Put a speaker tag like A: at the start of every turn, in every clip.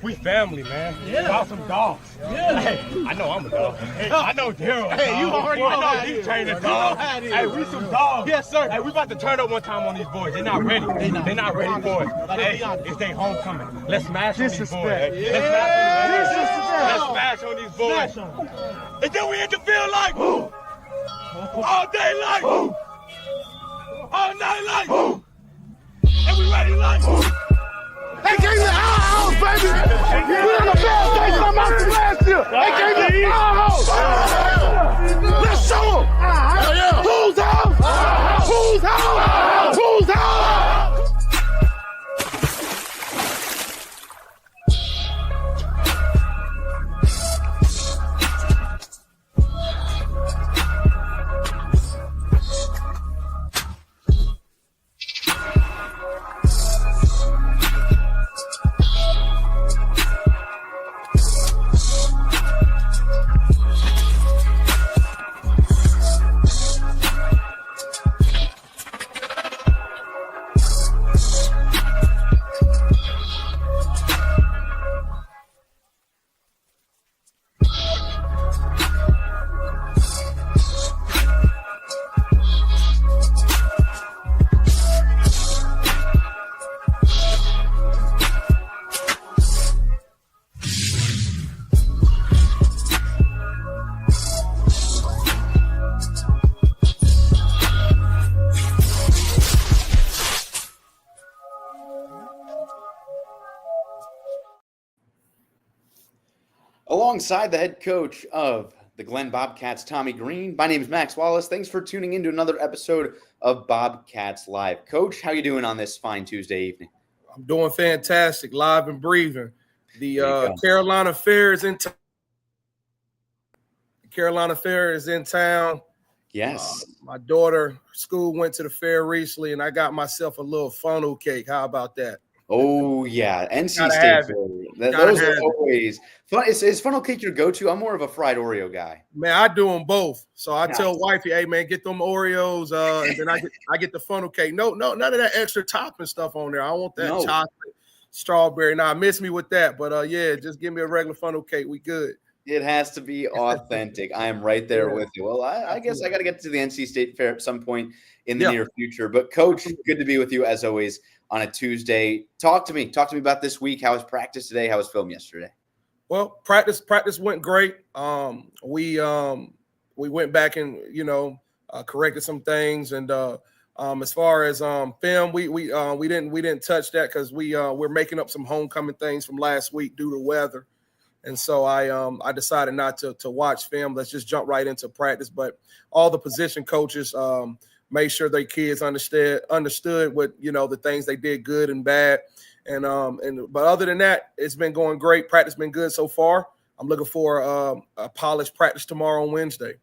A: We family, man.
B: Yeah.
A: Got some dogs.
B: Yeah.
A: Hey, I know I'm a dog. Hey, I know Daryl.
B: Hey, you already know how it
A: he's
B: is.
A: training
B: You know
A: dogs.
B: how it is.
A: Hey, we some dogs.
B: Yes, sir.
A: Hey, we about to turn up one time on these boys. They're not ready. They're not ready for it. Hey, it's their homecoming. Let's smash on these boys.
B: Disrespect.
A: Let's smash on these boys.
B: Smash on them.
A: And then we hit the field like, who? All day like, who? All night like, who? And we ready like, who?
C: They gave me our house, baby. We're in the best days of my last year. They gave me our house. Let's show them. Whose house? Whose house? Whose house?
D: Alongside the head coach of the Glen Bobcats, Tommy Green, my name is Max Wallace. Thanks for tuning in to another episode of Bobcats Live. Coach, how you doing on this fine Tuesday evening?
E: I'm doing fantastic, live and breathing. The Carolina Fair is in town. Carolina Fair is in town.
D: Yes.
E: My daughter, school went to the fair recently, and I got myself a little funnel cake. How about that?
D: Oh, yeah. NC
E: Gotta
D: State
E: have
D: Fair.
E: it.
D: Those
E: Gotta
D: are
E: have
D: always fun. Is funnel cake your go-to? I'm more of a fried Oreo guy.
E: Man, I do them both. So I
D: Nice.
E: tell wifey, hey, man, get them Oreos, and then I get the funnel cake. No, none of that extra topping stuff on there. I want that
D: No.
E: chocolate, strawberry. Nah, miss me with that. But, yeah, just give me a regular funnel cake. We good.
D: It has to be authentic. I am right there
E: Yeah.
D: with you. Well, I guess I got to get to the NC State Fair at some point in the
E: Yeah.
D: near future. But, Coach, good to be with you as always on a Tuesday. Talk to me. Talk to me about this week. How was practice today? How was film yesterday?
E: Well, practice went great. We went back and corrected some things, and as far as film, we didn't touch that because we're making up some homecoming things from last week due to weather, and so I decided not to watch film. Let's just jump right into practice. But all the position coaches made sure their kids understood what the things they did good and bad. But other than that, it's been going great. Practice been good so far. I'm looking for a polished practice tomorrow on Wednesday.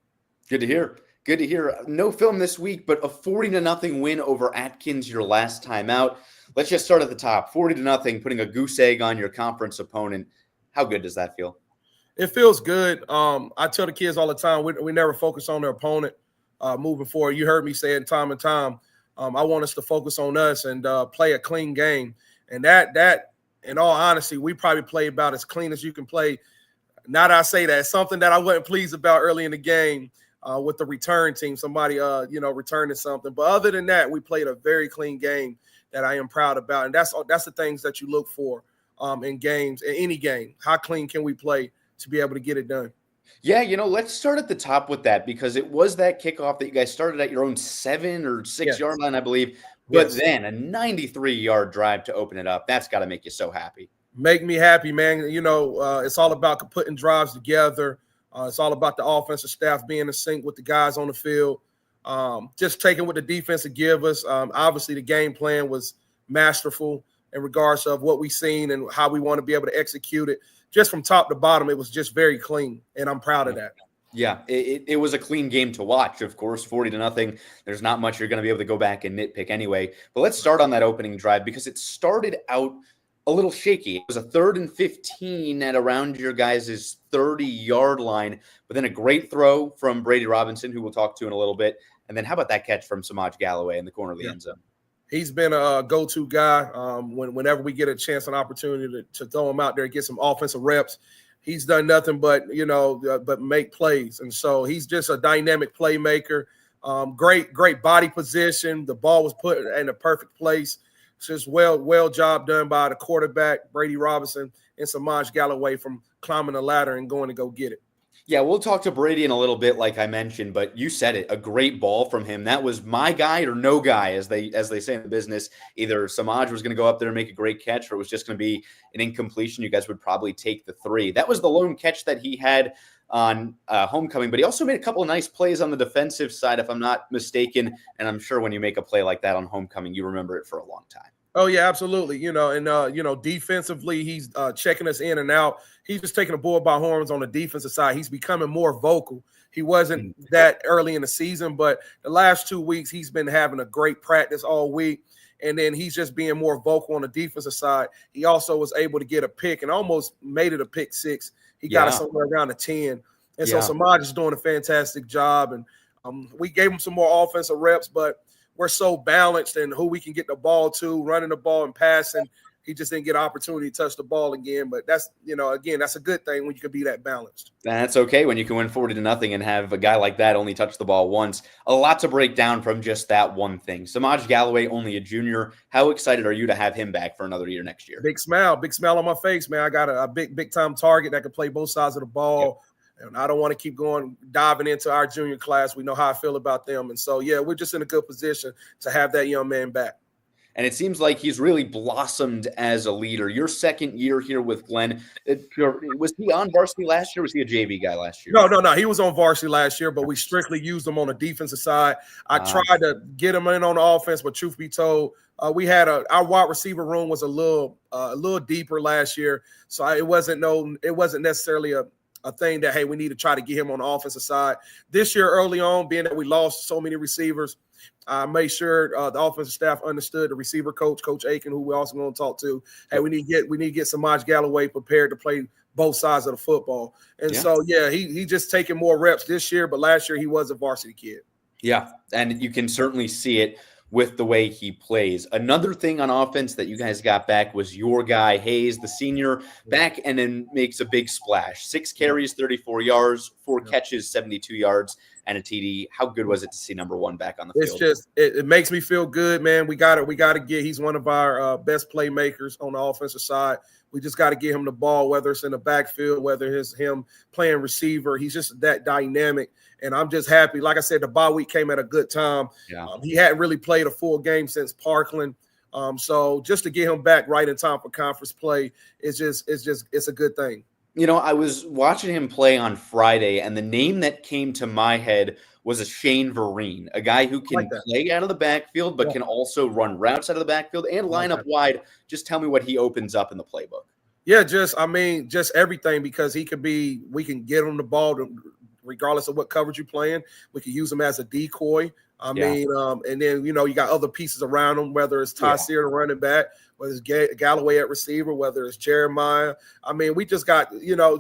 D: Good to hear. Good to hear. No film this week, but a 40-0 win over Atkins your last time out. Let's just start at the top. 40-0, putting a goose egg on your conference opponent. How good does that feel?
E: It feels good. I tell the kids all the time, we never focus on their opponent moving forward. You heard me say it time and time. I want us to focus on us and play a clean game. And that, in all honesty, we probably play about as clean as you can play. Now that I say that, it's something that I wasn't pleased about early in the game with the return team, somebody, returning something. But other than that, we played a very clean game that I am proud about. And that's the things that you look for in games, in any game. How clean can we play to be able to get it done?
D: Yeah, let's start at the top with that because it was that kickoff that you guys started at your own 7 or 6 yard line, I believe. But then a 93-yard drive to open it up. That's got to make you so happy.
E: Make me happy, man. It's all about putting drives together. It's all about the offensive staff being in sync with the guys on the field. Just taking what the defense would give us. Obviously, the game plan was masterful in regards of what we've seen and how we want to be able to execute it. Just from top to bottom, it was just very clean, and I'm proud of that.
D: Yeah, it was a clean game to watch, of course, 40-0. There's not much you're going to be able to go back and nitpick anyway. But let's start on that opening drive because it started out a little shaky. It was a 3rd and 15 at around your guys' 30-yard line, but then a great throw from Brady Robinson, who we'll talk to in a little bit. And then how about that catch from Samaj Galloway in the corner of the end zone?
E: He's been a go-to guy whenever we get a chance, an opportunity to throw him out there and get some offensive reps. He's done nothing but but make plays, and so he's just a dynamic playmaker. Great body position. The ball was put in a perfect place. It's just well job done by the quarterback Brady Robinson and Samaj Galloway from climbing the ladder and going to go get it.
D: Yeah, we'll talk to Brady in a little bit, like I mentioned, but you said it, a great ball from him. That was my guy or no guy, as they say in the business. Either Samaj was going to go up there and make a great catch, or it was just going to be an incompletion. You guys would probably take the 3. That was the lone catch that he had on homecoming, but he also made a couple of nice plays on the defensive side, if I'm not mistaken. And I'm sure when you make a play like that on homecoming, you remember it for a long time.
E: Oh, yeah, absolutely. Defensively, he's checking us in and out. He's just taking the bull by horns on the defensive side. He's becoming more vocal. He wasn't that early in the season, but the last 2 weeks, he's been having a great practice all week. And then he's just being more vocal on the defensive side. He also was able to get a pick and almost made it a pick 6. He got it somewhere around a 10. And so Samaj is doing a fantastic job. And we gave him some more offensive reps, but we're so balanced in who we can get the ball to, running the ball and passing. He just didn't get an opportunity to touch the ball again. But that's, again, that's a good thing when you can be that balanced.
D: That's okay when you can win 40-0 and have a guy like that only touch the ball once. A lot to break down from just that one thing. Samaj Galloway, only a junior. How excited are you to have him back for another year next year?
E: Big smile on my face, man. I got a big time target that can play both sides of the ball. Yep. And I don't want to keep diving into our junior class. We know how I feel about them. And so, we're just in a good position to have that young man back.
D: And it seems like he's really blossomed as a leader. Your second year here with Glenn, was he on varsity last year or was he a JV guy last year?
E: No. He was on varsity last year, but we strictly used him on the defensive side. I tried to get him in on the offense, but truth be told, we had our wide receiver room was a little deeper last year. So it wasn't necessarily a thing that, hey, we need to try to get him on the offensive side. This year, early on, being that we lost so many receivers, I made sure the offensive staff understood the receiver coach, Coach Aiken, who we're also going to talk to. Hey, we need to get Samaj Galloway prepared to play both sides of the football. And he just taking more reps this year, but last year he was a varsity kid.
D: Yeah, and you can certainly see it with the way he plays. Another thing on offense that you guys got back was your guy, Hayes, the senior, back and then makes a big splash. 6 carries, 34 yards, 4 catches, 72 yards, and a TD. How good was it to see number 1 back on the field?
E: It makes me feel good, man. We got to get, he's one of our best playmakers on the offensive side. We just got to get him the ball, whether it's in the backfield, whether it's him playing receiver. He's just that dynamic. And I'm just happy. Like I said, the bye week came at a good time.
D: Yeah.
E: He hadn't really played a full game since Parkland. So just to get him back right in time for conference play it's a good thing.
D: I was watching him play on Friday, and the name that came to my head was a Shane Vereen, a guy who can play out of the backfield, but can also run routes out of the backfield and line up wide. Just tell me what he opens up in the playbook.
E: Yeah, just everything, because we can get him the ball regardless of what coverage you're playing. We can use him as a decoy. And then, you got other pieces around him, whether it's Tyseer, the running back, whether it's Galloway at receiver, whether it's Jeremiah. We just got,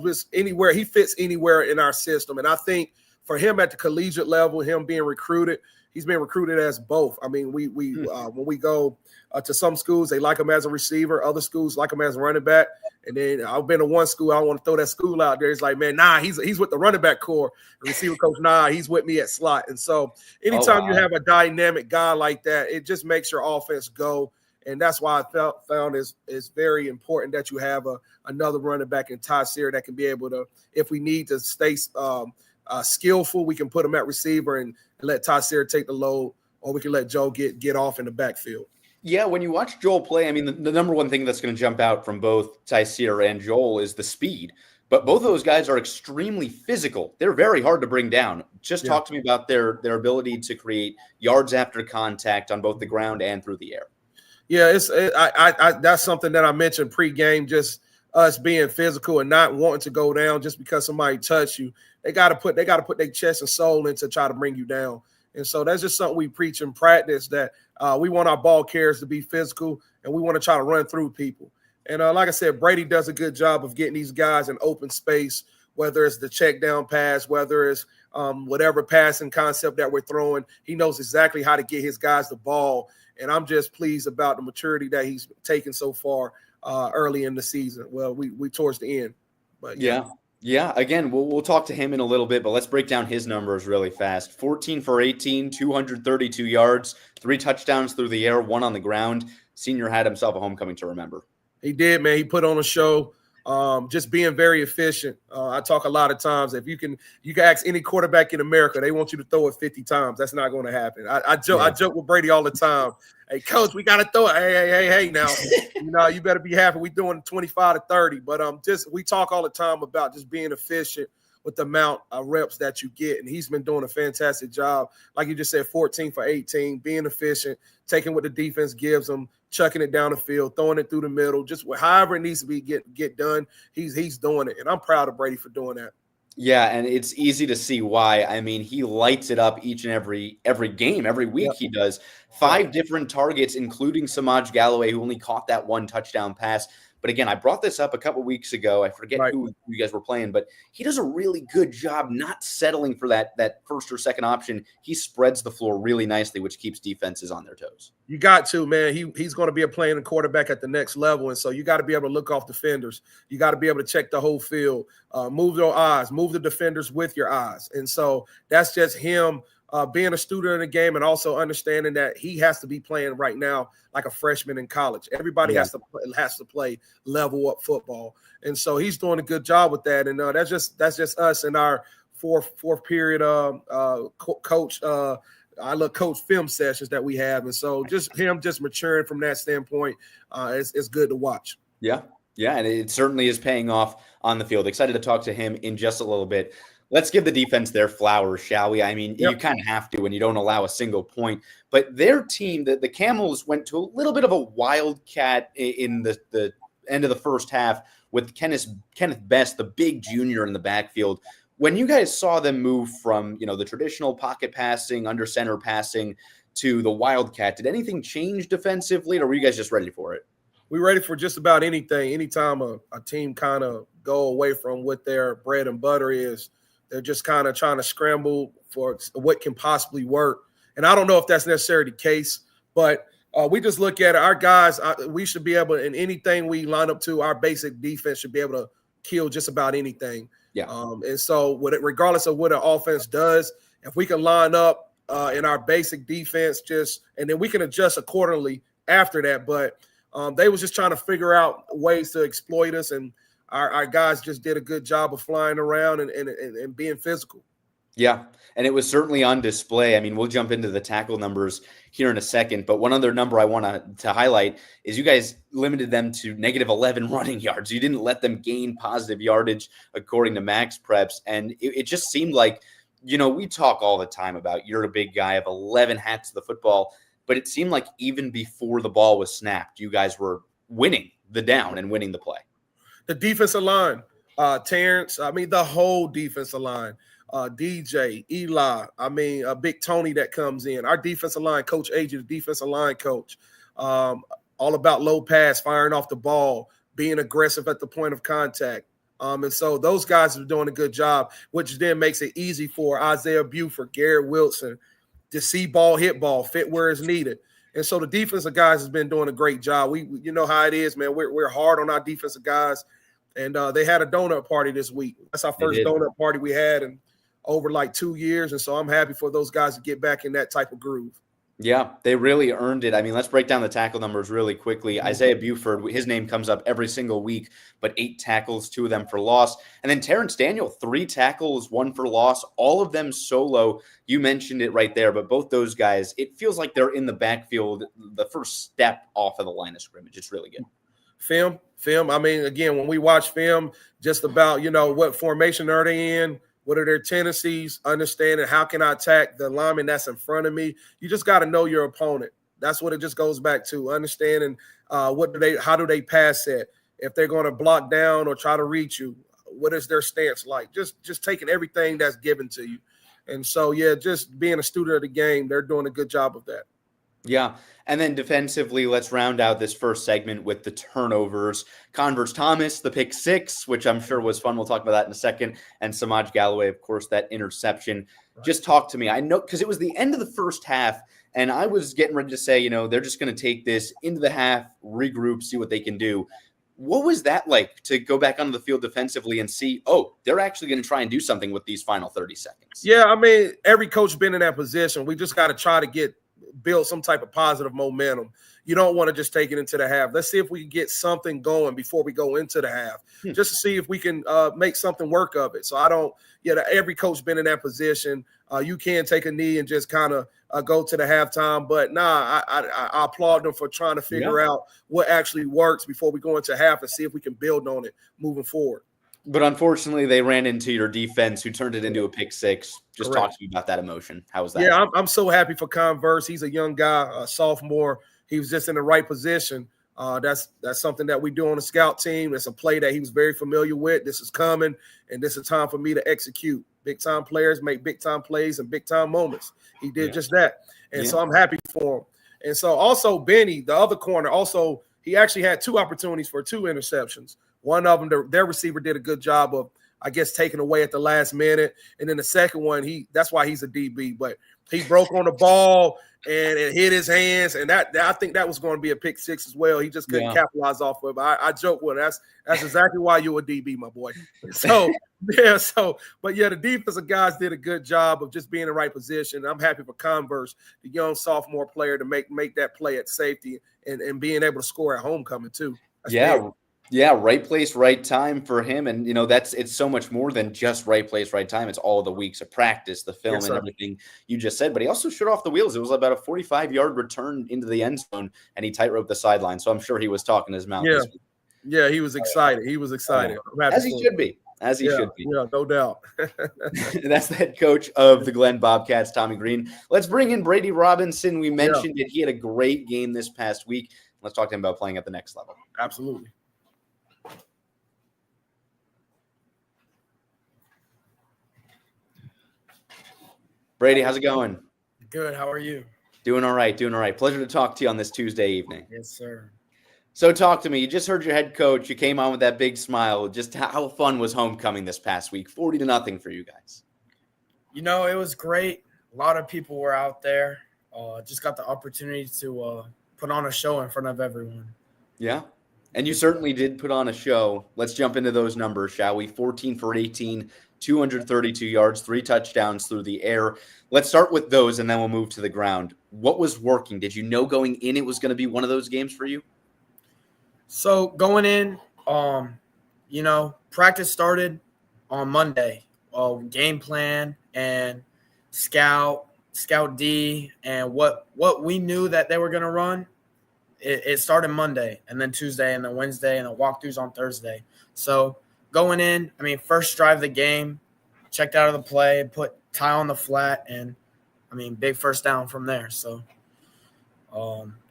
E: just anywhere. He fits anywhere in our system. And I think for him at the collegiate level, him being recruited, he's been recruited as both. When we go to some schools, they like him as a receiver. Other schools like him as a running back. And then I've been to one school, I don't want to throw that school out there. It's like, man, he's with the running back core. The receiver coach, he's with me at slot. And so anytime you have a dynamic guy like that, it just makes your offense go. And that's why I found it's very important that you have another running back in Tyseer that can be able to, if we need to stay skillful, we can put him at receiver and let Tyseer take the load, or we can let Joe get off in the backfield.
D: Yeah, when you watch Joel play, the number one thing that's going to jump out from both Tyseer and Joel is the speed. But both of those guys are extremely physical. They're very hard to bring down. Just talk to me about their ability to create yards after contact on both the ground and through the air. Yeah,
E: that's something that I mentioned pregame, just us being physical and not wanting to go down just because somebody touched you. They got to put their chest and soul in to try to bring you down. And so that's just something we preach in practice, that we want our ball carriers to be physical and we want to try to run through people. And like I said, Brady does a good job of getting these guys in open space, whether it's the check down pass, whether it's whatever passing concept that we're throwing. He knows exactly how to get his guys the ball. And I'm just pleased about the maturity that he's taken so far early in the season. Well, we towards the end. But
D: Yeah. Again, we'll talk to him in a little bit, but let's break down his numbers really fast. 14 for 18, 232 yards, 3 touchdowns through the air, 1 on the ground. Senior had himself a homecoming to remember.
E: He did, man. He put on a show. Just being very efficient. I talk a lot of times. If you can ask any quarterback in America, they want you to throw it 50 times. That's not going to happen. I joke with Brady all the time. Hey, coach, we got to throw it. Hey, now, you better be happy. We doing 25 to 30. But we talk all the time about just being efficient with the amount of reps that you get. And he's been doing a fantastic job. Like you just said, 14 for 18, being efficient, taking what the defense gives him, chucking it down the field, throwing it through the middle, just however it needs to be get done. He's doing it. And I'm proud of Brady for doing that.
D: Yeah, and it's easy to see why. I mean, he lights it up each and every game, every week. He does 5 different targets, including Samaj Galloway, who only caught that 1 touchdown pass. But again, I brought this up a couple weeks ago. I forget who you guys were playing, but he does a really good job not settling for that first or second option. He spreads the floor really nicely, which keeps defenses on their toes.
E: You got to, man. He's going to be a playing quarterback at the next level, and so you got to be able to look off defenders. You got to be able to check the whole field, move your eyes, move the defenders with your eyes. And so that's just him being a student in the game and also understanding that he has to be playing right now like a freshman in college. Everybody has to play level up football, and so he's doing a good job with that. And that's just us in our fourth period coach. I love coach film sessions that we have, and so just him just maturing from that standpoint is good to watch.
D: Yeah, and it certainly is paying off on the field. Excited to talk to him in just a little bit. Let's give the defense their flowers, shall we? I mean, you kind of have to when you don't allow a single point. But their team, the Camels, went to a little bit of a wildcat in the end of the first half with Kenneth Best, the big junior in the backfield. When you guys saw them move from, the traditional pocket passing, under center passing to the wildcat, did anything change defensively, or were you guys just ready for it?
E: We're ready for just about anything. Anytime a team kind of go away from what their bread and butter is, they're just kind of trying to scramble for what can possibly work. And I don't know if that's necessarily the case, but we just look at it. Our guys, we should be able, in anything we line up to, our basic defense should be able to kill just about anything.
D: Yeah.
E: And so regardless of what an offense does, if we can line up in our basic defense, and then we can adjust accordingly after that. But they was just trying to figure out ways to exploit us, and our guys just did a good job of flying around and being physical.
D: Yeah, and it was certainly on display. I mean, we'll jump into the tackle numbers here in a second, but one other number I want to highlight is you guys limited them to -11 running yards. You didn't let them gain positive yardage according to Max Preps, and it just seemed like, we talk all the time about you're a big guy of 11 hats to the football, but it seemed like even before the ball was snapped, you guys were winning the down and winning the play.
E: The defensive line, Terrence, the whole defensive line, DJ, Eli, Big Tony that comes in. Our defensive line, Coach Aiken, defensive line coach, all about low pass, firing off the ball, being aggressive at the point of contact. And so those guys are doing a good job, which then makes it easy for Isaiah Buford, Garrett Wilson to see ball, hit ball, fit where it's needed. And so the defensive guys has been doing a great job. We you know how it is, man. We're hard on our defensive guys. And they had a donut party this week. That's our first donut party we had in over like 2 years. And so I'm happy for those guys to get back in that type of groove.
D: Yeah, they really earned it. I mean, let's break down the tackle numbers really quickly. Isaiah Buford, his name comes up every single week, but 8 tackles, 2 of them for loss. And then Terrence Daniel, 3 tackles, 1 for loss, all of them solo. You mentioned it right there, but both those guys, it feels like they're in the backfield the first step off of the line of scrimmage. It's really good.
E: Film. Again, when we watch film, just about, what formation are they in? What are their tendencies? Understanding how can I attack the lineman that's in front of me? You just got to know your opponent. That's what it just goes back to. Understanding how do they pass set? If they're going to block down or try to reach you, what is their stance like? Just taking everything that's given to you. And so, just being a student of the game, they're doing a good job of that.
D: Yeah. And then defensively, let's round out this first segment with the turnovers. Converse Thomas, the pick 6, which I'm sure was fun. We'll talk about that in a second. And Samaj Galloway, of course, that interception. Just talk to me. I know because it was the end of the first half, And I was getting ready to say, they're just going to take this into the half, regroup, see what they can do. What was that like to go back onto the field defensively and see, they're actually going to try and do something with these final 30 seconds?
E: Yeah, I mean, every coach been in that position. We just got to try to build some type of positive momentum. You don't want to just take it into the half. Let's see if we can get something going before we go into the half, just to see if we can make something work of it. So every coach been in that position. You can take a knee and just kind of go to the halftime. But I applaud them for trying to figure out what actually works before we go into half and see if we can build on it moving forward.
D: But unfortunately, they ran into your defense, who turned it into a pick six. Just
E: Correct.
D: talk to me about that emotion. How was that?
E: Yeah, I'm so happy for Converse. He's a young guy, a sophomore. He was just in the right position. That's something that we do on the scout team. It's a play that he was very familiar with. This is coming, and this is time for me to execute. Big-time players make big-time plays and big-time moments. He did just that. And so I'm happy for him. And so also Benny, the other corner, also he actually had 2 opportunities for 2 interceptions. One of them, their receiver did a good job of, I guess, taking away at the last minute. And then the second one, that's why he's a DB. But he broke on the ball and it hit his hands. And I think that was going to be a pick six as well. He just couldn't capitalize off of it. I joke with him. That's exactly why you're a DB, my boy. So, the defensive guys did a good job of just being in the right position. I'm happy for Converse, the young sophomore player, to make that play at safety and being able to score at homecoming too. That's big.
D: Yeah, right place, right time for him. And, it's so much more than just right place, right time. It's all the weeks of practice, the film, and everything you just said. But he also shut off the wheels. It was about a 45-yard return into the end zone, and he tightrope the sideline. So I'm sure he was talking his mouth.
E: Yeah, he was excited. He was excited.
D: As he should be. As he should be.
E: Yeah, no doubt.
D: That's the head coach of the Glen Bobcats, Tommy Green. Let's bring in Brady Robinson. We mentioned that he had a great game this past week. Let's talk to him about playing at the next level.
E: Absolutely.
D: Brady, how's it going?
B: Good. How are you?
D: Doing all right. Pleasure to talk to you on this Tuesday evening.
B: Yes, sir.
D: So talk to me. You just heard your head coach. You came on with that big smile. Just how fun was homecoming this past week? 40-0 for you guys.
B: It was great. A lot of people were out there. Just got the opportunity to put on a show in front of everyone.
D: Yeah. And you certainly did put on a show. Let's jump into those numbers, shall we? 14 for 18, 232 yards, 3 touchdowns through the air. Let's start with those, and then we'll move to the ground. What was working? Did you know going in it was going to be one of those games for you?
B: So going in, practice started on Monday. Game plan and scout D, and what we knew that they were going to run. It started Monday, and then Tuesday, and then Wednesday, and the walkthroughs on Thursday. So going in, first drive of the game, checked out of the play, put Ty on the flat, and, big first down from there. So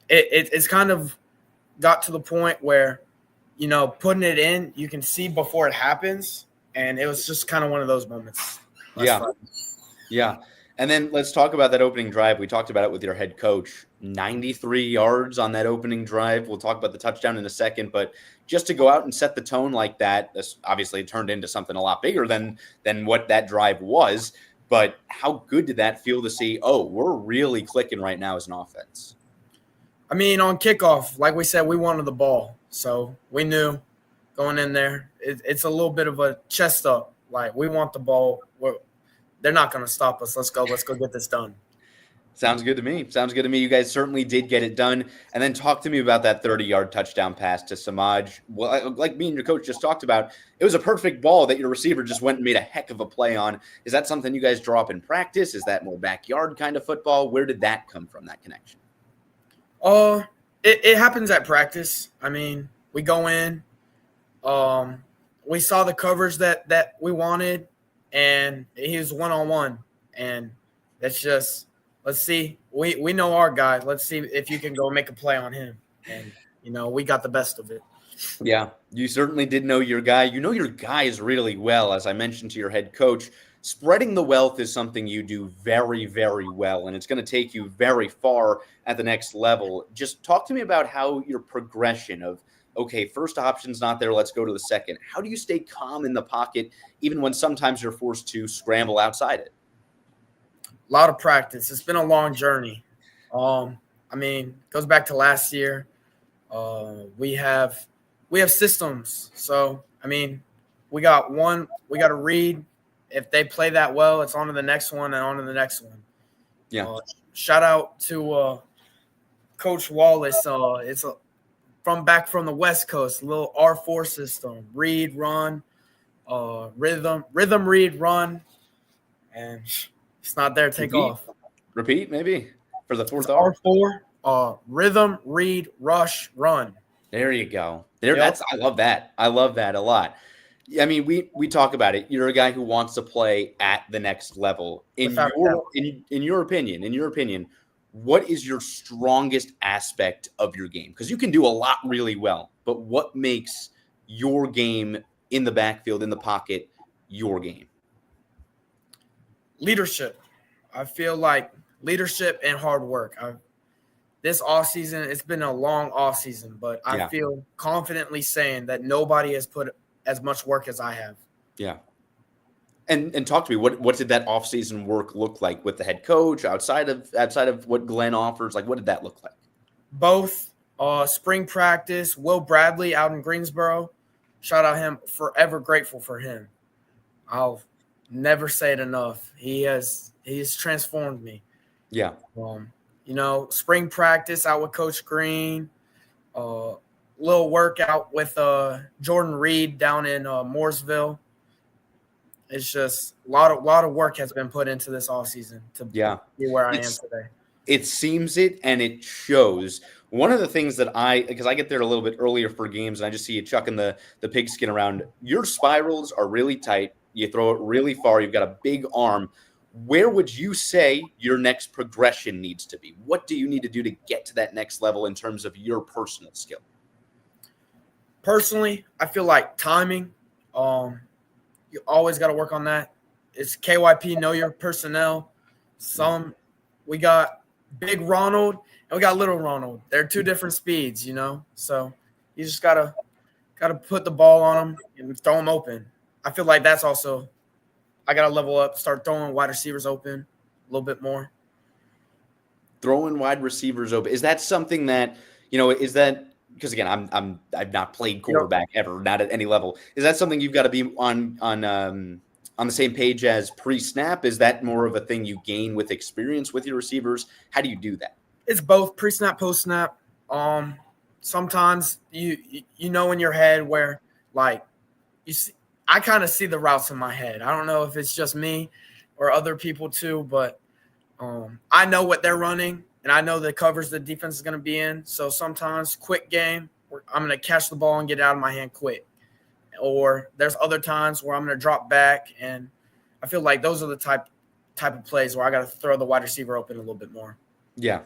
B: it's kind of got to the point where, putting it in, you can see before it happens, and it was just kind of one of those moments.
D: Yeah. And then let's talk about that opening drive. We talked about it with your head coach. 93 yards on that opening drive. We'll talk about the touchdown in a second, but just to go out and set the tone like that, this obviously turned into something a lot bigger than what that drive was. But how good did that feel to see, we're really clicking right now as an offense?
B: On kickoff, like we said, we wanted the ball. So we knew going in there, it's a little bit of a chest up. Like, we want the ball. They're not going to stop us. Let's go get this done.
D: Sounds good to me. You guys certainly did get it done. And then talk to me about that 30-yard touchdown pass to Samaj. Well, like me and your coach just talked about, it was a perfect ball that your receiver just went and made a heck of a play on. Is that something you guys draw up in practice? Is that more backyard kind of football? Where did that come from, that connection?
B: It happens at practice. We go in. We saw the coverage that we wanted, and he was one-on-one. And that's just – let's see. We know our guy. Let's see if you can go make a play on him. And, we got the best of it.
D: Yeah, you certainly did know your guy. You know your guys really well, as I mentioned to your head coach. Spreading the wealth is something you do very, very well, and it's going to take you very far at the next level. Just talk to me about how your progression of, okay, first option's not there, let's go to the second. How do you stay calm in the pocket, even when sometimes you're forced to scramble outside it?
B: A lot of practice. It's been a long journey. I mean, goes back to last year. We have systems. So I mean, we got to read. If they play that well, it's on to the next one and on to the next one.
D: Yeah.
B: Shout out to Coach Wallace. It's from the West Coast, a little R4 system. Read, run, rhythm, read, run, and it's not there. Take off.
D: Repeat, maybe for the fourth
B: R4. Rhythm, read, rush, run.
D: There you go. I love that. I love that a lot. I mean, we talk about it. You're a guy who wants to play at the next level. In your opinion, what is your strongest aspect of your game? Because you can do a lot really well, but what makes your game in the backfield, in the pocket, your game?
B: Leadership. I feel like leadership and hard work. This offseason, it's been a long offseason, but I feel confidently saying that nobody has put as much work as I have.
D: Yeah. And talk to me. What did that offseason work look like with the head coach outside of what Glenn offers? Like, what did that look like?
B: Both spring practice, Will Bradley out in Greensboro. Shout out him. Forever grateful for him. I'll never say it enough. He has transformed me.
D: Yeah.
B: Spring practice out with Coach Green, little workout with Jordan Reed down in Mooresville. It's just a lot of work has been put into this offseason to be where I am today.
D: It seems it, and it shows. One of the things that because I get there a little bit earlier for games, and I just see you chucking the pigskin around. Your spirals are really tight. You throw it really far. You've got a big arm. Where would you say your next progression needs to be? What do you need to do to get to that next level in terms of your personal skill?
B: Personally, I feel like timing. You always got to work on that. It's KYP, know your personnel. We got big Ronald and we got little Ronald. They're two different speeds, So you just gotta put the ball on them and throw them open. I feel like that's also I gotta level up, start throwing wide receivers open a little bit more.
D: Throwing wide receivers open. Is that something that is that? Because again, I've not played quarterback ever, not at any level. Is that something you've got to be on the same page as pre-snap? Is that more of a thing you gain with experience with your receivers? How do you do that?
B: It's both pre-snap, post-snap. Sometimes you know in your head where like you see, I kind of see the routes in my head. I don't know if it's just me or other people too, but I know what they're running. And I know the covers the defense is going to be in. So sometimes quick game, I'm going to catch the ball and get it out of my hand quick. Or there's other times where I'm going to drop back. And I feel like those are the type of plays where I got to throw the wide receiver open a little bit more.
D: Yeah,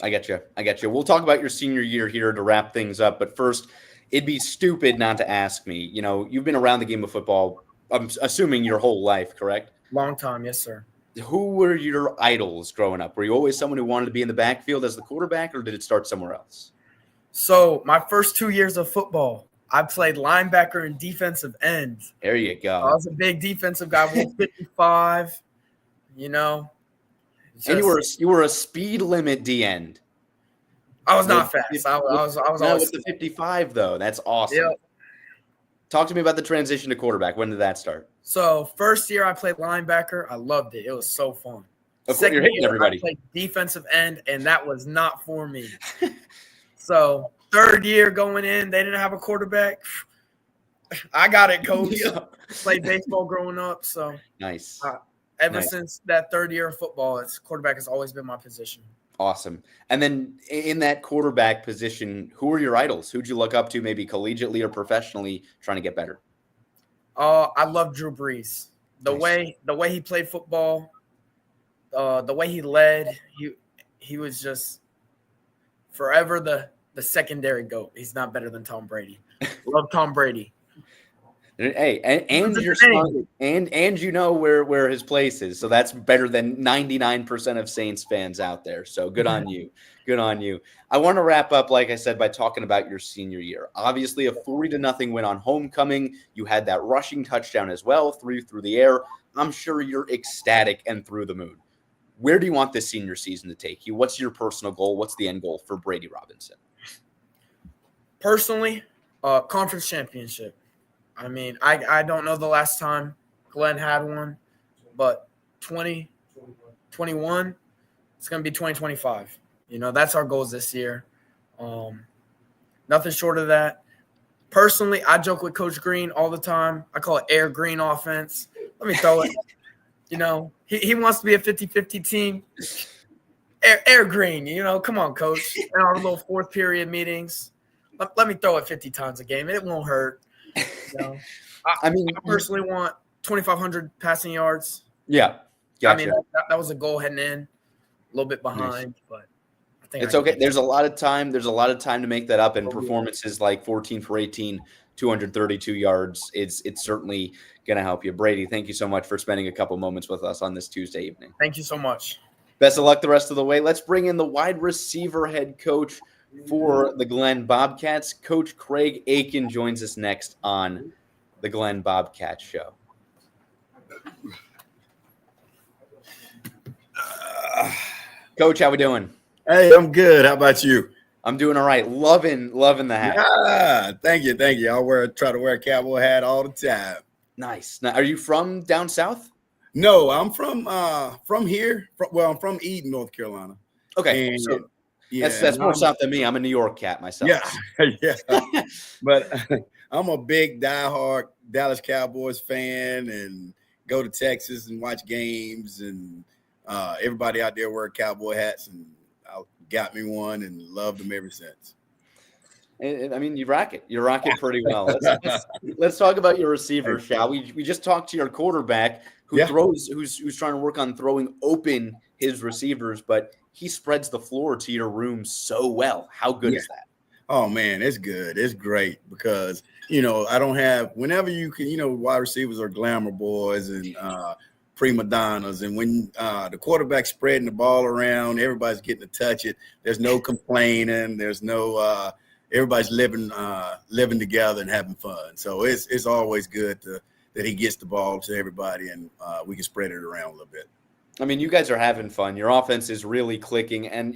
D: I get you. We'll talk about your senior year here to wrap things up. But first, it'd be stupid not to ask me. You've been around the game of football, I'm assuming your whole life, correct?
B: Long time, yes, sir.
D: Who were your idols growing up? Were you always someone who wanted to be in the backfield as the quarterback, or did it start somewhere else?
B: So my first 2 years of football, I played linebacker and defensive end.
D: There you go.
B: I was a big defensive guy, 155,
D: And you were a speed limit D end.
B: I was not fast. I was always
D: with the 55 though. That's awesome.
B: Yep.
D: Talk to me about the transition to quarterback. When did that start?
B: So first year I played linebacker. I loved it. It was so fun.
D: Second you're hitting everybody.
B: I played defensive end, and that was not for me. So third year going in, they didn't have a quarterback. I got it, coach.
D: Yeah.
B: Played baseball growing up. So
D: nice.
B: Ever since that third year of football, quarterback has always been my position.
D: Awesome. And then in that quarterback position, who are your idols? Who'd you look up to maybe collegiately or professionally trying to get better?
B: I love Drew Brees. The way he played football, the way he led, he was just forever the secondary GOAT. He's not better than Tom Brady. Love Tom Brady.
D: Hey, and you're smart, and you know where his place is, so that's better than 99% of Saints fans out there. So good on you, good on you. I want to wrap up, like I said, by talking about your senior year. Obviously, a 40-0 win on homecoming. You had that rushing touchdown as well, through the air. I'm sure you're ecstatic and through the moon. Where do you want this senior season to take you? What's your personal goal? What's the end goal for Brady Robinson?
B: Personally, conference championship. I mean, I don't know the last time Glenn had one, but 2021, it's going to be 2025. That's our goals this year. Nothing short of that. Personally, I joke with Coach Green all the time. I call it air green offense. Let me throw it. He wants to be a 50-50 team. Air green, come on, coach. In our little fourth period meetings, let me throw it 50 times a game. It won't hurt. I personally want 2,500 passing yards.
D: Yeah. Gotcha.
B: I mean, that was a goal heading in, a little bit behind, but I think
D: it's okay. There's a lot of time. There's a lot of time to make that up, and performances like 14 for 18, 232 yards. It's certainly going to help you. Brady, thank you so much for spending a couple moments with us on this Tuesday evening.
B: Thank you so much.
D: Best of luck the rest of the way. Let's bring in the wide receiver head coach for the Glen Bobcats. Coach Craig Aiken joins us next on the Glen Bobcats show. Coach, how we doing?
F: Hey, I'm good. How about you?
D: I'm doing all right. Loving the hat.
F: Yeah, thank you. I try to wear a cowboy hat all the time.
D: Nice. Now, are you from down south?
F: No, I'm from here. I'm from Eden, North Carolina.
D: Okay,
F: and,
D: so
F: yeah,
D: that's more south than me. I'm a New York cat myself.
F: Yeah. But I'm a big diehard Dallas Cowboys fan, and go to Texas and watch games, and everybody out there wear cowboy hats, and I got me one and loved them ever since.
D: I mean, you rock it. You rock it pretty well. Let's talk about your receiver, shall we? We just talked to your quarterback who throws, who's trying to work on throwing open his receivers, but he spreads the floor to your room so well. How good is that?
F: Oh man, it's good. It's great because I don't have. Whenever you can, wide receivers are glamour boys and prima donnas, and when the quarterback's spreading the ball around, everybody's getting to touch it. There's no complaining. There's no. Everybody's living together and having fun. So it's always good that he gets the ball to everybody, and we can spread it around a little bit.
D: I mean, you guys are having fun. Your offense is really clicking, and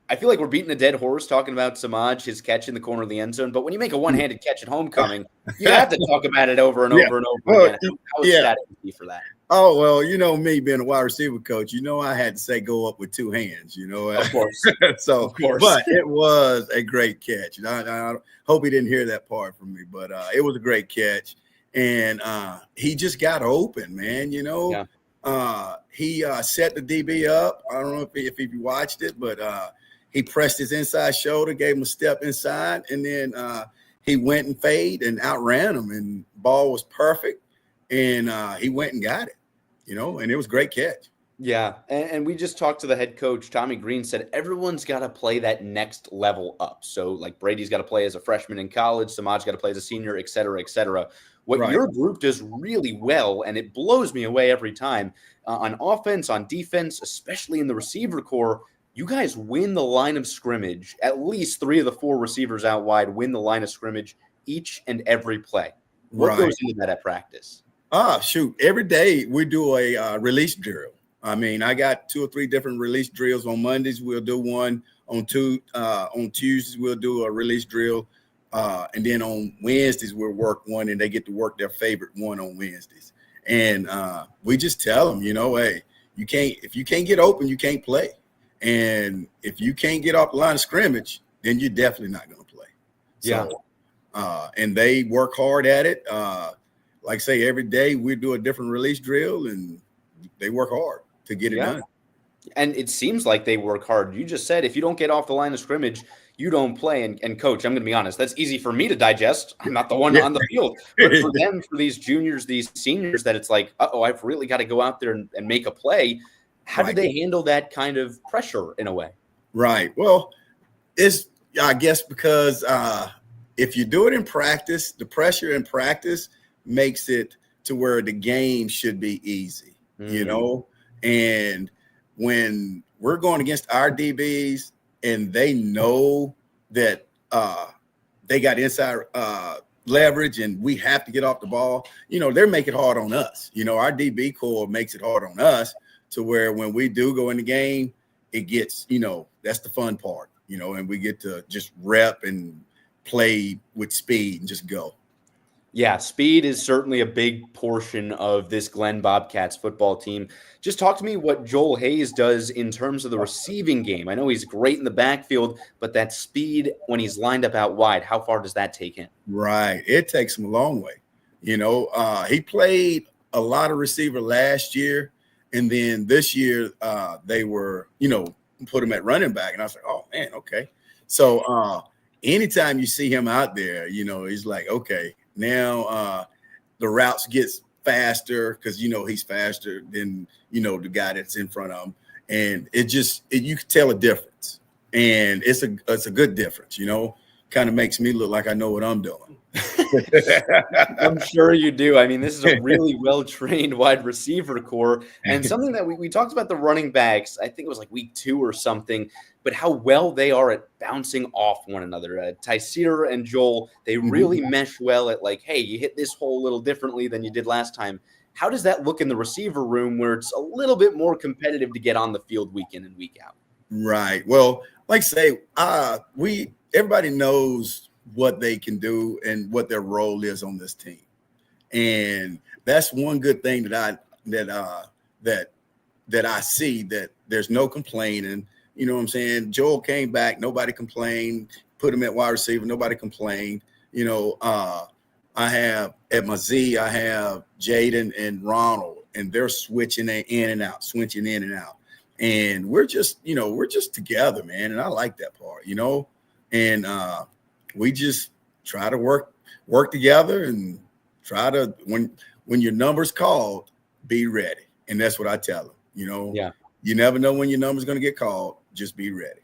D: I feel like we're beating a dead horse talking about Samaj, his catch in the corner of the end zone. But when you make a one-handed catch at homecoming, you have to talk about it over and over and over again. How is that for that?
F: Oh, well, me being a wide receiver coach, I had to say go up with two hands,
D: Of course.
F: So, of course. But it was a great catch. I hope he didn't hear that part from me, but it was a great catch. And he just got open, man, He set the DB up. I don't know if you watched it, but he pressed his inside shoulder, gave him a step inside, and then he went and fade and outran him, and ball was perfect. And he went and got it, and it was a great catch.
D: Yeah, and we just talked to the head coach. Tommy Green said everyone's got to play that next level up. So, like, Brady's got to play as a freshman in college, Samaj got to play as a senior, et cetera, et cetera. What your group does really well, and it blows me away every time, on offense, on defense, especially in the receiver core, you guys win the line of scrimmage. At least 3 of the 4 receivers out wide win the line of scrimmage each and every play. What goes into that at practice?
F: Shoot. Every day we do a release drill. I mean, I got 2 or 3 different release drills. On Mondays, we'll do one. On Tuesdays, we'll do a release drill. And then on Wednesdays, we'll work one, and they get to work their favorite one on Wednesdays. And we just tell them, hey, if you can't get open, you can't play. And if you can't get off the line of scrimmage, then you're definitely not going to play. So, and they work hard at it. Like I say, every day we do a different release drill, and they work hard to get it done.
D: And it seems like they work hard. You just said if you don't get off the line of scrimmage, you don't play. And Coach, I'm going to be honest, that's easy for me to digest. I'm not the one on the field. But for them, for these juniors, these seniors, that it's like, I've really got to go out there and make a play. How do they handle that kind of pressure in a way?
F: Right. Well, it's, I guess, because if you do it in practice, the pressure in practice makes it to where the game should be easy, and when we're going against our DBs and they know that they got inside leverage and we have to get off the ball, they make it hard on us. Our DB core makes it hard on us to where when we do go in the game, it gets, that's the fun part, and we get to just rep and play with speed and just go.
D: Yeah, speed is certainly a big portion of this Glenn Bobcats football team. Just talk to me what Joel Hayes does in terms of the receiving game. I know he's great in the backfield, but that speed when he's lined up out wide, how far does that take him?
F: Right. It takes him a long way. He played a lot of receiver last year, and then this year they were, put him at running back. And I was like, oh, man, okay. So anytime you see him out there, he's like, okay, now the routes gets faster because, he's faster than, the guy that's in front of him. And you can tell a difference. And it's a good difference, kind of makes me look like I know what I'm doing.
D: I'm sure you do. I mean, this is a really well-trained wide receiver core, and something that we talked about the running backs. I think it was like week 2 or something, but how well they are at bouncing off one another. Tyseer and Joel, they really mesh well at like, hey, you hit this hole a little differently than you did last time. How does that look in the receiver room where it's a little bit more competitive to get on the field week in and week out?
F: Right. Well, like I say, everybody knows what they can do and what their role is on this team. And that's one good thing that I see, that there's no complaining. You know what I'm saying? Joel came back, nobody complained, put him at wide receiver, nobody complained. I have at my Z, I have Jaden and Ronald, and they're switching in and out. And we're just together, man. And I like that part, and we just try to work together and try to, when your number's called, be ready. And that's what I tell them,
D: Yeah.
F: You never know when your number's going to get called. Just be ready.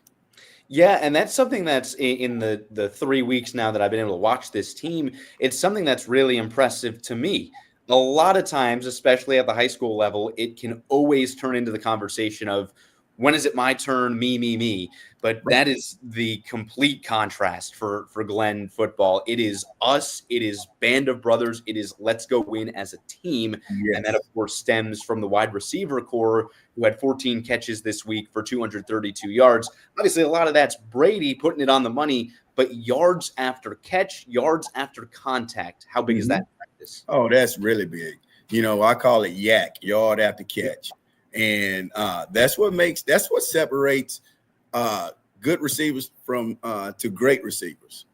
D: Yeah, and that's something that's in the 3 weeks now that I've been able to watch this team. It's something that's really impressive to me. A lot of times, especially at the high school level, it can always turn into the conversation of, when is it my turn? Me. But that is the complete contrast for Glenn football. It is us. It is band of brothers. It is let's go win as a team. Yes. And that, of course, stems from the wide receiver core, who had 14 catches this week for 232 yards. Obviously, a lot of that's Brady putting it on the money, but yards after catch, yards after contact, how big is that in practice?
F: Oh, that's really big. I call it yard after catch. And that's what separates good receivers from to great receivers,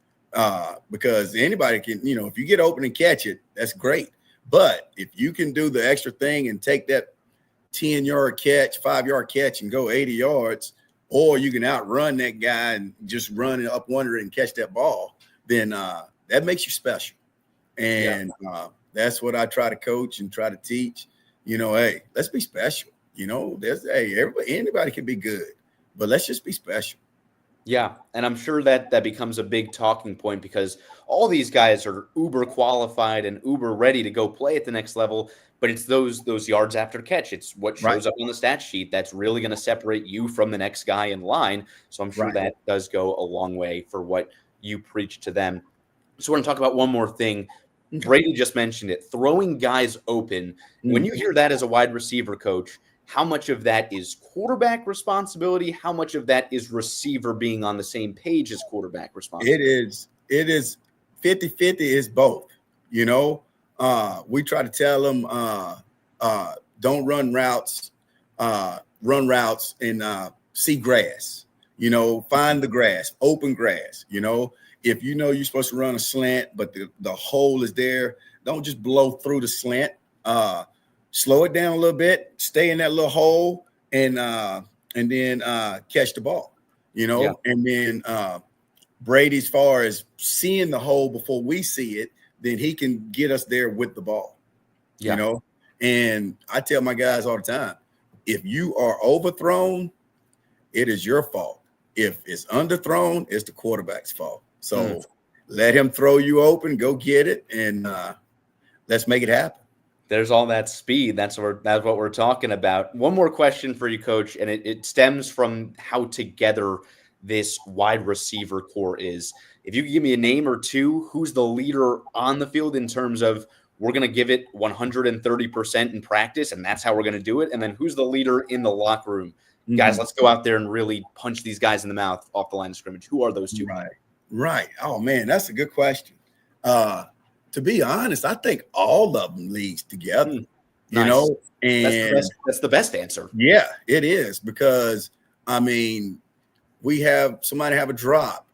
F: because anybody can, if you get open and catch it, that's great. But if you can do the extra thing and take that 10-yard catch, 5-yard catch and go 80 yards, or you can outrun that guy and just run up under it and catch that ball, then that makes you special. And that's what I try to coach and try to teach. Hey, let's be special. Anybody can be good, but let's just be special.
D: Yeah, and I'm sure that becomes a big talking point, because all these guys are uber qualified and uber ready to go play at the next level, but it's those yards after catch. It's what shows up on the stat sheet that's really going to separate you from the next guy in line. So I'm sure that does go a long way for what you preach to them. So we're going to talk about one more thing. Brady just mentioned it, throwing guys open. When you hear that as a wide receiver coach, how much of that is quarterback responsibility? How much of that is receiver being on the same page as quarterback responsibility?
F: It is 50-50 is both. We try to tell them don't run routes and see grass. Find the grass, open grass. If you're supposed to run a slant, but the hole is there, don't just blow through the slant. Slow it down a little bit, stay in that little hole, and then catch the ball, And then Brady, as far as seeing the hole before we see it, then he can get us there with the ball, And I tell my guys all the time, if you are overthrown, it is your fault. If it's underthrown, it's the quarterback's fault. So let him throw you open, go get it, and let's make it happen.
D: There's all that speed. That's what we're talking about. One more question for you, Coach, and it stems from how together this wide receiver core is. If you could give me a name or two, who's the leader on the field in terms of we're going to give it 130% in practice, and that's how we're going to do it. And then who's the leader in the locker room? Guys, let's go out there and really punch these guys in the mouth off the line of scrimmage. Who are those two?
F: Right. Oh, man, that's a good question. To be honest, I think all of them leads together, you know, and
D: that's the best answer.
F: Yeah, it is, because, I mean, we have somebody have a drop,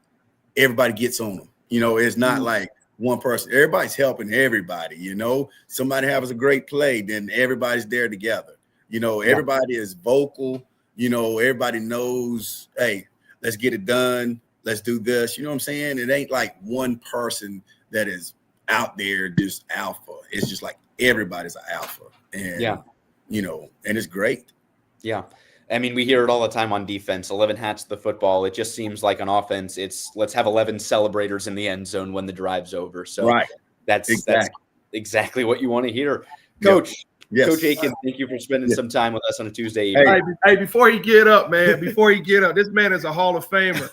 F: everybody gets on them. You know, it's not like one person. Everybody's helping everybody, you know. Somebody has a great play, then everybody's there together. You know, everybody is vocal. You know, everybody knows, hey, let's get it done. Let's do this. You know what I'm saying? It ain't like one person that is out there just alpha. It's just like everybody's an alpha. And, you know, and it's great.
D: Yeah. I mean, we hear it all the time on defense, 11 hats to the football. It just seems like on offense, it's let's have 11 celebrators in the end zone when the drive's over. So that's exactly what you want to hear. Coach, Coach Aiken, thank you for spending some time with us on a Tuesday evening.
E: Hey, before you get up, man, this man is a Hall of Famer.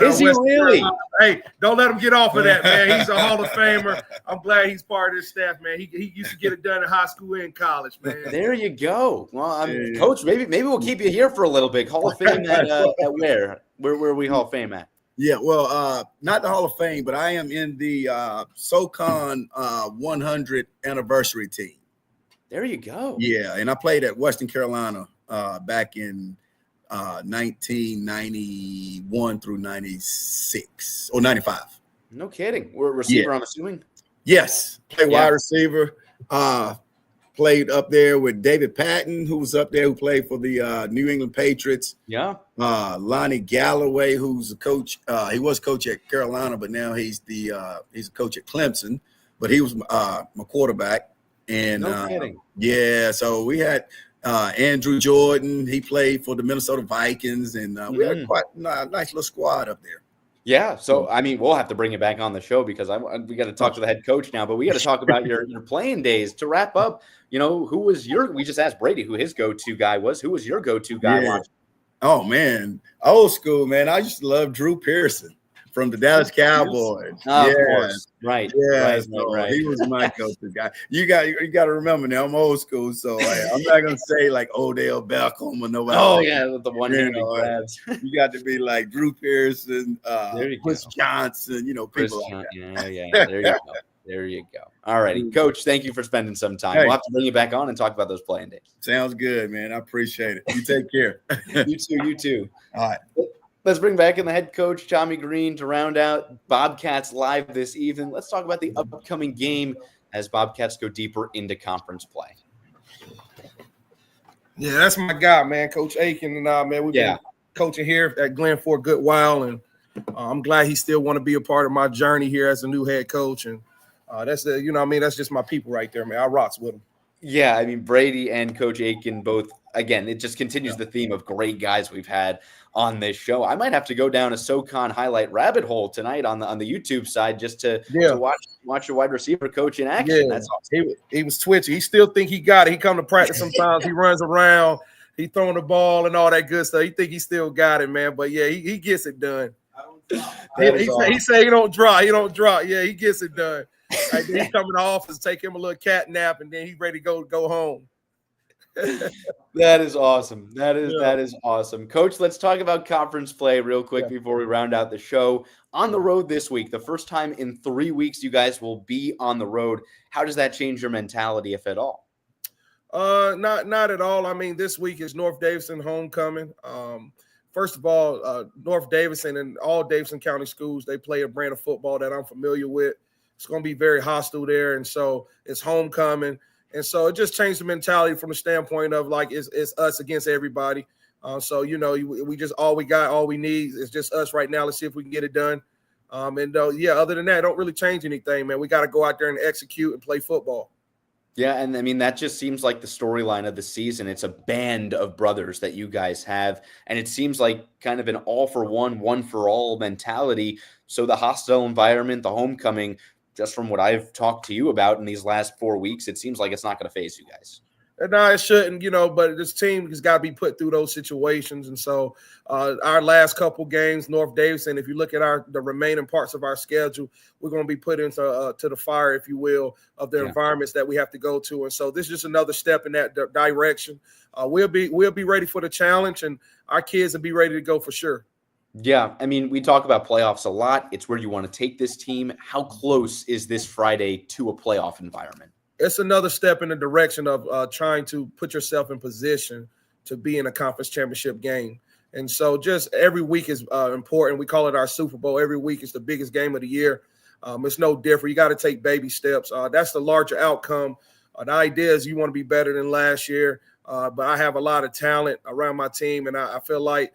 D: Is he really?
E: Hey, don't let him get off of that, man. He's a Hall of Famer. I'm glad he's part of this staff, man. He used to get it done in high school and college, man.
D: There you go. Well, Coach, maybe we'll keep you here for a little bit. Hall of Fame at where? Where are we Hall of Fame at?
F: Yeah, well, not the Hall of Fame, but I am in the SoCon 100 anniversary team.
D: There you go.
F: Yeah, and I played at Western Carolina back in 1991 through 96 or 95.
D: No kidding. We're a receiver, I'm assuming?
F: Yes. Played wide receiver. Played up there with David Patton, who was up there, who played for the New England Patriots.
D: Yeah.
F: Lonnie Galloway, who's a coach. He was coach at Carolina, but now he's a coach at Clemson. But he was my quarterback. And
D: no kidding.
F: So we had Andrew Jordan. He played for the Minnesota Vikings, and we had quite a nice little squad up there.
D: Yeah, so I mean, we'll have to bring it back on the show because we got to talk to the head coach now. But we got to talk about your playing days to wrap up. You know, who was we just asked Brady who his go-to guy was. Who was your go-to guy watching?
F: Oh man, old school man. I used to love Drew Pearson from the Dallas Cowboys.
D: Of course. Right.
F: Yeah,
D: right.
F: He was my go-to guy. You got to remember now, I'm old school, so I'm not gonna say like Odell Beckham or nobody.
D: Oh yeah, with the one-handed grabs.
F: You got to be like Drew Pearson, Chris Johnson, you know, people like that.
D: Yeah. There you go. There you go. All righty, Coach. Thank you for spending some time. We'll have to bring you back on and talk about those playing days.
F: Sounds good, man. I appreciate it. You take care.
D: You too.
F: All right.
D: Let's bring back in the head coach, Tommy Green, to round out Bobcats live this evening. Let's talk about the upcoming game as Bobcats go deeper into conference play.
E: Yeah, that's my guy, man, Coach Aiken. And man, we've been coaching here at Glen for a good while, and I'm glad he still want to be a part of my journey here as a new head coach. And that's that's just my people right there, man. I rocks with them.
D: Yeah, I mean, Brady and Coach Aiken both, again, it just continues the theme of great guys we've had on this show. I might have to go down a SoCon highlight rabbit hole tonight on the YouTube side just to watch a wide receiver coach in action.
E: Yeah.
D: That's awesome.
E: He was twitchy. He still think he got it. He come to practice sometimes. He runs around. He throwing the ball and all that good stuff. He think he still got it, man. But, yeah, he gets it done. He say he don't drop. Yeah, he gets it done. Like, then he come in the office, take him a little cat nap, and then he's ready to go home.
D: That is awesome. That is awesome. Coach, let's talk about conference play real quick before we round out the show. On the road this week, the first time in 3 weeks you guys will be on the road. How does that change your mentality, if at all?
E: Not at all. I mean, this week is North Davidson homecoming. First of all, North Davidson and all Davidson County schools, they play a brand of football that I'm familiar with. It's going to be very hostile there, and so it's homecoming. And so it just changed the mentality from the standpoint of like it's us against everybody. So, we just all we need is just us right now. Let's see if we can get it done. Other than that, don't really change anything, man. We got to go out there and execute and play football.
D: Yeah, and I mean, that just seems like the storyline of the season. It's a band of brothers that you guys have, and it seems like kind of an all-for-one, one-for-all mentality. So the hostile environment, the homecoming, just from what I've talked to you about in these last 4 weeks, it seems like it's not going to phase you guys.
E: No, it shouldn't, but this team has got to be put through those situations. And so our last couple games, North Davidson, if you look at the remaining parts of our schedule, we're going to be put into to the fire, if you will, of the environments that we have to go to. And so this is just another step in that direction. We'll be ready for the challenge, and our kids will be ready to go for sure.
D: Yeah, I mean, we talk about playoffs a lot. It's where you want to take this team. How close is this Friday to a playoff environment?
E: It's another step in the direction of trying to put yourself in position to be in a conference championship game. And so just every week is important. We call it our Super Bowl. Every week is the biggest game of the year. It's no different. You got to take baby steps. That's the larger outcome. The idea is you want to be better than last year. But I have a lot of talent around my team, and I feel like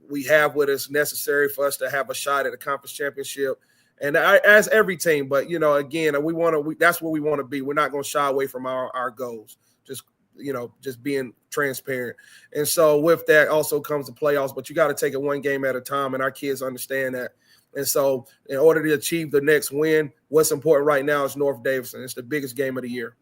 E: we have what is necessary for us to have a shot at a conference championship. And as every team, but again, that's where we want to be. We're not going to shy away from our goals. Just being transparent. And so with that also comes the playoffs, but you got to take it one game at a time, and our kids understand that. And so in order to achieve the next win, what's important right now is North Davidson. It's the biggest game of the year.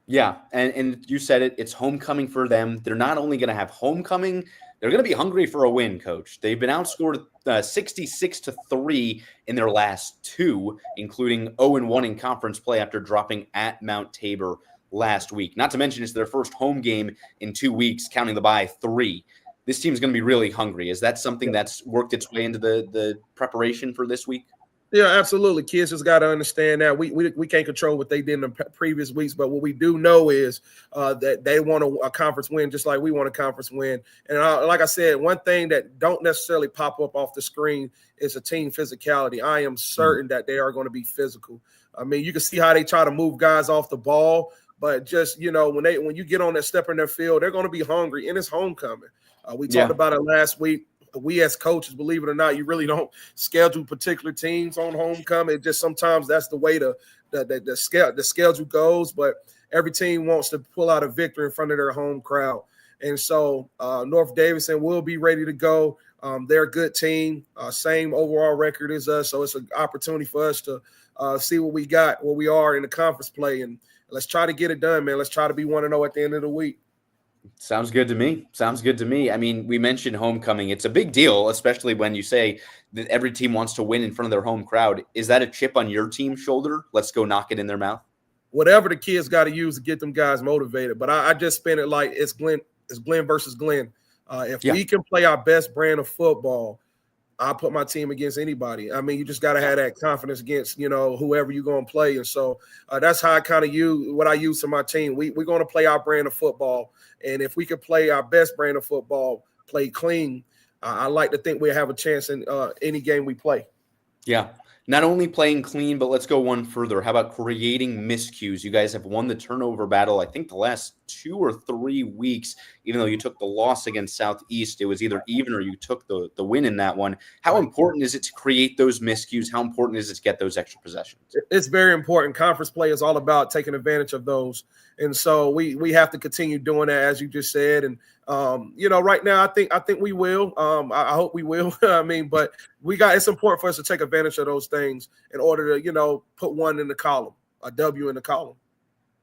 D: Yeah, and you said it. It's homecoming for them. They're not only going to have homecoming, they're going to be hungry for a win, Coach. They've been outscored 66-3 in their last two, including 0-1 in conference play after dropping at Mount Tabor last week. Not to mention it's their first home game in 2 weeks, counting the bye 3. This team's going to be really hungry. Is that something that's worked its way into the preparation for this week?
E: Yeah, absolutely. Kids just got to understand that we can't control what they did in the previous weeks, but what we do know is that they want a conference win just like we want a conference win. And like I said, one thing that don't necessarily pop up off the screen is a team physicality. I am certain that they are going to be physical. I mean, you can see how they try to move guys off the ball, but just, when you get on that step in their field, they're going to be hungry, and it's homecoming. We talked about it last week. We as coaches, believe it or not, you really don't schedule particular teams on homecoming. It just sometimes that's the way the schedule goes. But every team wants to pull out a victory in front of their home crowd. And so North Davidson will be ready to go. They're a good team, same overall record as us. So it's an opportunity for us to see what we got, where we are in the conference play. And let's try to get it done, man. Let's try to be 1-0 at the end of the week.
D: Sounds good to me. I mean, we mentioned homecoming. It's a big deal, especially when you say that every team wants to win in front of their home crowd. Is that a chip on your team's shoulder? Let's go knock it in their mouth.
E: Whatever the kids got to use to get them guys motivated. But I just spin it like it's Glenn versus Glenn. If we can play our best brand of football, I'll put my team against anybody. I mean, you just got to have that confidence against, whoever you're going to play. And so that's how I kind of use what I use to my team. We're going to play our brand of football. And if we could play our best brand of football, play clean, I like to think we have a chance in any game we play.
D: Yeah. Not only playing clean, but let's go one further. How about creating miscues? You guys have won the turnover battle, I think, the last 2 or 3 weeks. Even though you took the loss against Southeast, it was either even or you took the win in that one. How important is it to create those miscues? How important is it to get those extra possessions? It's
E: very important. Conference play is all about taking advantage of those. And so we have to continue doing that, as you just said. And, right now, I think we will. I hope we will. I mean, but it's important for us to take advantage of those things in order to, put one in the column, a W in the column.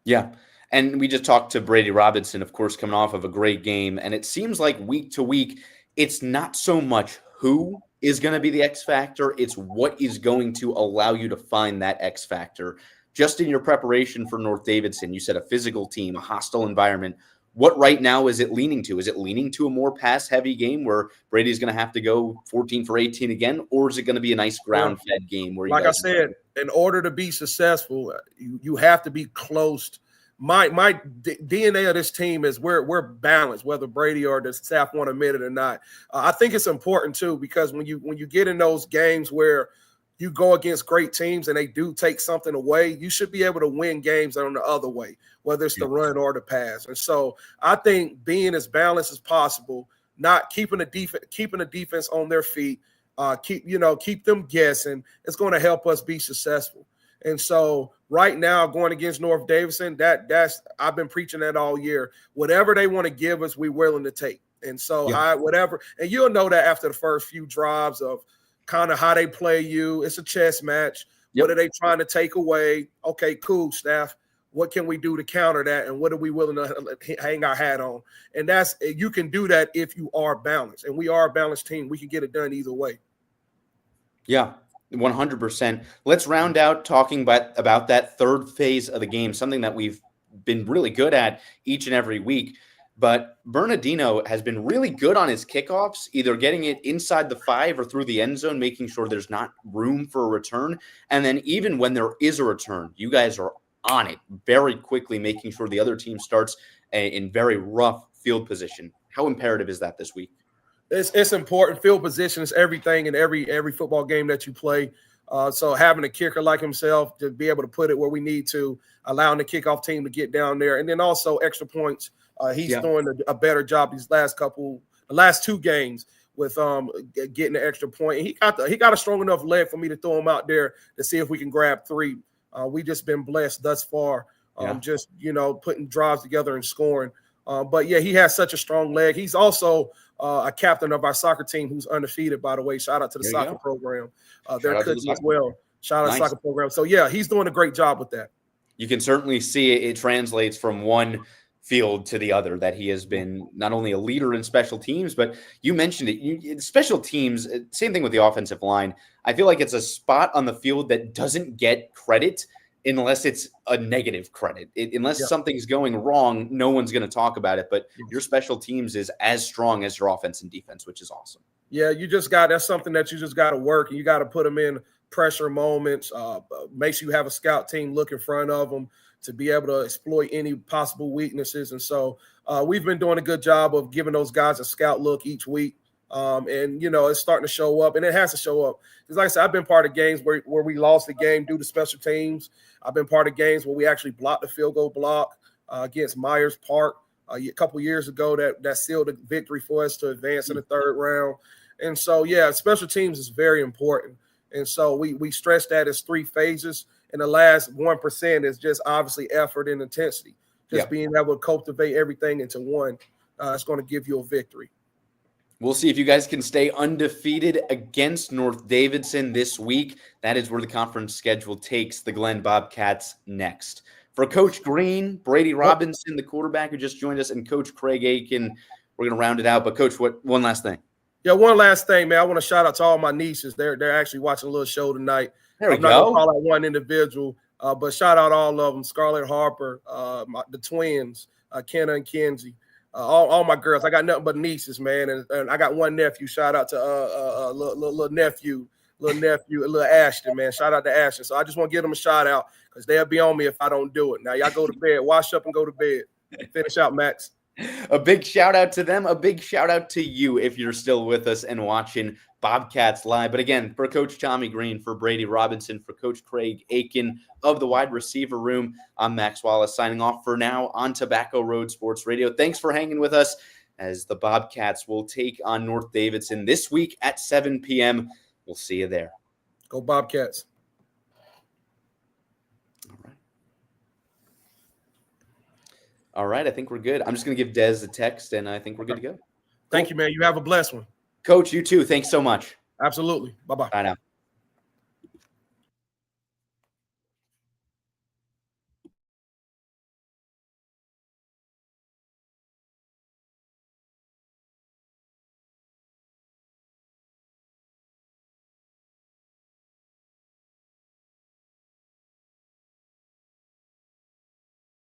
D: Yeah. And we just talked to Brady Robinson, of course, coming off of a great game. And it seems like week to week, it's not so much who is going to be the X factor. It's what is going to allow you to find that X factor. Just in your preparation for North Davidson, you said a physical team, a hostile environment. What right now is it leaning to? Is it leaning to a more pass-heavy game where Brady's going to have to go 14 for 18 again? Or is it going to be a nice ground-fed game? Where
E: like I said, in order to be successful, you have to be close. My DNA of this team is we're balanced, whether Brady or the staff want to admit it or not. I think it's important, too, because when you get in those games where you go against great teams and they do take something away, you should be able to win games on the other way, whether it's the run or the pass. And so I think being as balanced as possible, not keeping the defense on their feet, keep them guessing, it's going to help us be successful. And so right now, going against North Davidson, that's I've been preaching that all year. Whatever they want to give us, we're willing to take. And so and you'll know that after the first few drives of kind of how they play you. It's a chess match. What are they trying to take away? Okay, cool, staff. What can we do to counter that? And what are we willing to hang our hat on? And you can do that if you are balanced. And we are a balanced team. We can get it done either way.
D: Yeah, 100%. Let's round out talking about that third phase of the game, something that we've been really good at each and every week. But Bernardino has been really good on his kickoffs, either getting it inside the 5 or through the end zone, making sure there's not room for a return. And then even when there is a return, you guys are on it very quickly, making sure the other team starts in very rough field position. How imperative is that this week?
E: It's important. Field position is everything in every football game that you play. So having a kicker like himself to be able to put it where we need to, allowing the kickoff team to get down there, and then also extra points. He's doing a better job these last 2 games with getting the extra point. And he got a strong enough leg for me to throw him out there to see if we can grab 3. We just been blessed thus far, just putting drives together and scoring. But yeah, he has such a strong leg. He's also a captain of our soccer team who's undefeated, by the way. Shout out to the soccer program. They're cooking as well. Shout out to the soccer program. So yeah, he's doing a great job with that. You
D: can certainly see it translates from one field to the other, that he has been not only a leader in special teams, but you mentioned it, special teams, same thing with the offensive line. I feel like it's a spot on the field that doesn't get credit unless it's a negative credit. Unless something's going wrong, no one's going to talk about it. But your special teams is as strong as your offense and defense, which is awesome.
E: Yeah, that's something that you just got to work, and you got to put them in pressure moments. Make sure you have a scout team look in front of them to be able to exploit any possible weaknesses. And so we've been doing a good job of giving those guys a scout look each week. And, it's starting to show up, and it has to show up. Because like I said, I've been part of games where we lost the game due to special teams. I've been part of games where we actually blocked the field goal block against Myers Park a couple years ago that sealed a victory for us to advance in the 3rd round. And so, yeah, special teams is very important. And so we stress that as 3 phases. And the last 1% is just obviously effort and intensity. Just being able to cultivate everything into one. It's going to give you a victory.
D: We'll see if you guys can stay undefeated against North Davidson this week. That is where the conference schedule takes the Glen Bobcats next. For Coach Green, Brady Robinson, the quarterback who just joined us, and Coach Craig Aiken, we're going to round it out. But, Coach, one last thing?
E: Yeah, one last thing, man. I want to shout out to all my nieces. They're actually watching a little show tonight.
D: There we
E: I'm not
D: go.
E: going to call out one individual, but shout out all of them. Scarlett Harper, the twins, Kenna and Kenzie. All my girls. I got nothing but nieces, man, and I got one nephew. Shout out to little nephew, little Ashton, man. Shout out to Ashton. So I just want to give them a shout out because they'll be on me if I don't do it. Now y'all go to bed, wash up and go to bed. Finish out, Max.
D: A big shout out to them. A big shout out to you if you're still with us and watching Bobcats Live. But again, for Coach Tommy Green, for Brady Robinson, for Coach Craig Aiken of the wide receiver room, I'm Max Wallace signing off for now on Tobacco Road Sports Radio. Thanks for hanging with us as the Bobcats will take on North Davidson this week at 7 p.m. We'll see you there.
E: Go Bobcats.
D: All right, I think we're good. I'm just going to give Dez a text, and I think we're good to go.
E: Thank you, man. You have a blessed one.
D: Coach, you too. Thanks so much.
E: Absolutely. Bye-bye.
D: Bye now.